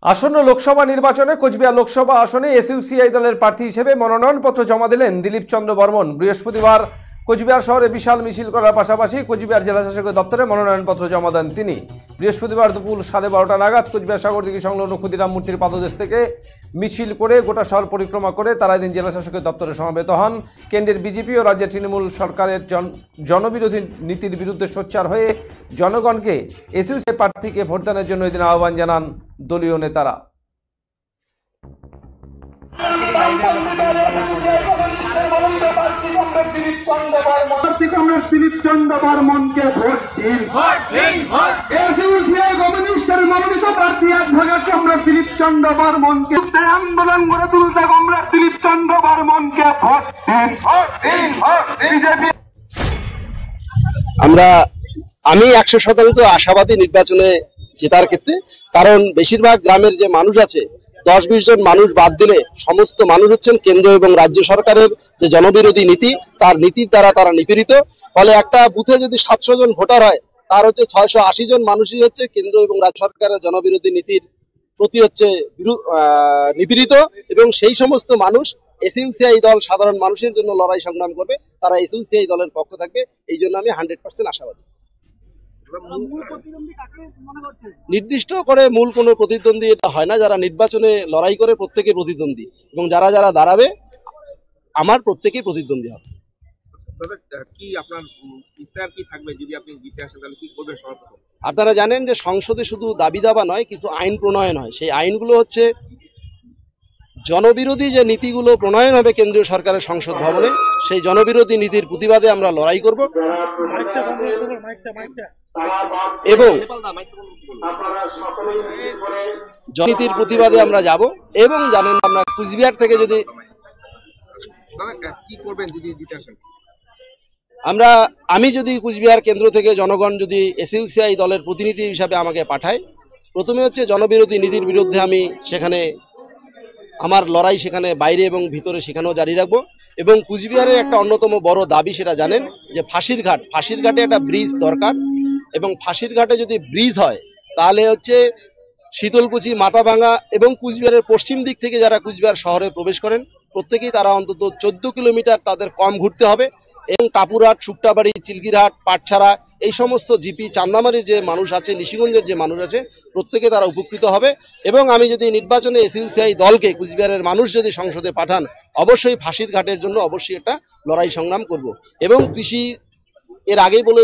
আসন্ন লোকসভা নির্বাচনে কোচবিহার লোকসভা আসনে এসইউসিআই দলের প্রার্থী হিসেবে মনোনয়নপত্র জমা দিলেন দিলীপ চন্দ্র বর্মন। বৃহস্পতিবার কোচবিহার শহরে বিশাল মিছিল করার পাশাপাশি কোচবিহার জেলা শাসকের দপ্তরে মনোনয়নপত্র জমা দেন তিনি। বৃহস্পতিবার দুপুর 12:30 নাগাদ কোচবিহার সাগরদিঘি সংলগ্ন ক্ষুদিরাম মূর্তির পাদদেশ থেকে মিছিল করে গোটা শহর পরিক্রমা করে তারা এদিন জেলা শাসকের দপ্তরে সমবেত হন। কেন্দ্রের বিজেপি ও রাজ্যের তৃণমূল সরকারের জনবিরোধী নীতির বিরুদ্ধে সোচ্চার হয়ে জনগণকে এসইউসিআই প্রার্থীকে ভোটদানের জন্য এদিন আহ্বান জানান দলীয় নেতারা। দিলীপ চন্দ্র বর্মনকে ভোট দিন। এসইউসিআই কমিউনিস্টের মনোনীত প্রার্থী কমরেড দিলীপ চন্দ্র বর্মনকে আন্দোলন গড়ে তুলতে কমরেড দিলীপ চন্দ্র বর্মনকে ভোট দিন। আমি 100% আশাবাদী নির্বাচনে জেতার ক্ষেত্রে, কারণ বেশিরভাগ গ্রামের যে মানুষ আছে 10-20 জন মানুষ বাদ দিলে সমস্ত মানুষ হচ্ছেন কেন্দ্র এবং রাজ্য সরকারের যে জনবিরোধী নীতি, তার নীতির দ্বারা তারা নিপীড়িত। ফলে একটা বুথে যদি 700 জন ভোটার হয়, তার হচ্ছে 680 জন মানুষই হচ্ছে কেন্দ্র এবং রাজ্য সরকারের জনবিরোধী নীতির প্রতি হচ্ছে নিপীড়িত, এবং সেই সমস্ত মানুষ এসইউসিআই দল সাধারণ মানুষের জন্য লড়াই সংগ্রাম করবে, তারা এসইউসিআই দলের পক্ষ থাকবে। এই জন্য আমি 100% আশাবাদী। নির্দিষ্ট করে মূল কোনো প্রতিদ্বন্দ্বী এটা হয় না, যারা নির্বাচনে লড়াই করে প্রত্যেকে প্রতিদ্বন্দ্বী, এবং যারা যারা দাঁড়াবে আমার প্রত্যেকেই প্রতিদ্বন্দ্বী হবে। আপনারা জানেন যে সংসদে শুধু দাবি দাবা নয়, কিছু আইন প্রণয়ন হয়। সেই আইনগুলো হচ্ছে জনবিরোধী যে নীতিগুলো প্রণয়ন হবে কেন্দ্রীয় সরকারের সংসদ ভবনে, সেই জনবিরোধী নীতির প্রতিবাদে আমরা লড়াই করব, এবং জননীতির প্রতিবাদে আমরা যাব। এবং জানেন, আমরা কুচবিহার থেকে যদি আমি যদি কুচবিহার কেন্দ্র থেকে জনগণ যদি এসইউসিআই দলের প্রতিনিধি হিসাবে আমাকে পাঠায়, প্রথমে হচ্ছে জনবিরোধী নীতির বিরুদ্ধে আমি সেখানে আমার লড়াই সেখানে বাইরে এবং ভিতরে সেখানেও জারি রাখবো। এবং কুচবিহারের একটা অন্যতম বড় দাবি, সেটা জানেন যে ফাঁসির ঘাটে একটা ব্রিজ দরকার, এবং ফাঁসির ঘাটে যদি ব্রিজ হয় তাহলে হচ্ছে শীতলকুচি, মাথাভাঙা এবং কুচবিহারের পশ্চিম দিক থেকে যারা কুচবিহার শহরে প্রবেশ করেন প্রত্যেকেই তারা অন্তত 14 কিলোমিটার তাদের কম ঘুরতে হবে, এবং টাপুরহাট, শুক্তাবাড়ি, চিলগিরহাট, পাটছাড়া এই সমস্ত জিপি, চান্দামারির যে মানুষ আছে, নিশিগঞ্জের যে মানুষ আছে, প্রত্যেকে তারা উপকৃত হবে। এবং আমি যদি নির্বাচনে এসইউসিআই দলকে কুচবিহারের মানুষ যদি সংসদে পাঠান, অবশ্যই ফাঁসির ঘাটের জন্য অবশ্যই একটা লড়াই সংগ্রাম করব। এবং কৃষি এর আগেই বলে